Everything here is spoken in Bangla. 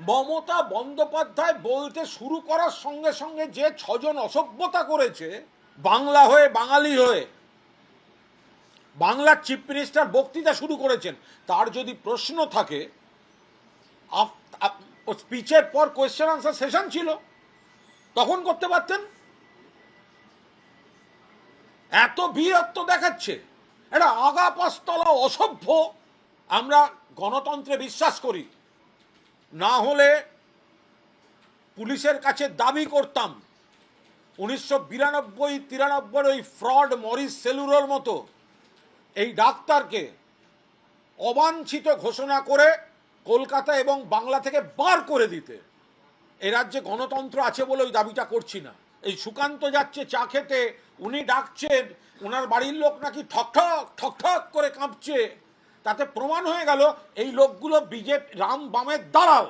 মমতা বন্দ্যোপাধ্যায় বলতে শুরু করার সঙ্গে সঙ্গে যে 6 জন অসভ্যতা করেছে বাংলা হয়ে, বাঙালি হয়ে, বাংলার চিফ মিনিস্টার বক্তৃতা শুরু করেছেন, তার যদি প্রশ্ন থাকে, স্পিচের পর কোয়েশ্চেন আনসার সেশন ছিল, তখন করতে পারতেন। এত বীরত্ব দেখাচ্ছে, এটা আগা পাঁচতলা অসভ্য। আমরা গণতন্ত্রে বিশ্বাস করি, না হলে পুলিশের কাছে দাবি করতাম 1992-93 ওই ফ্রড মরিস সেলুরোর মতো এই ডাক্তারকে অবাঞ্ছিত ঘোষণা করে কলকাতা এবং বাংলা থেকে বার করে দিতে। এ রাজ্যে গণতন্ত্র আছে বলে ওই দাবিটা করছি না। এই সুকান্ত যাচ্ছে চা খেতে, উনি ডাকছেন, ওনার বাড়ির লোক নাকি ঠকঠক ঠকঠক করে কাঁপছে, তাতে প্রমাণ হয়ে গেল এই লোকগুলো বিজেপি রাম বামের দালাল।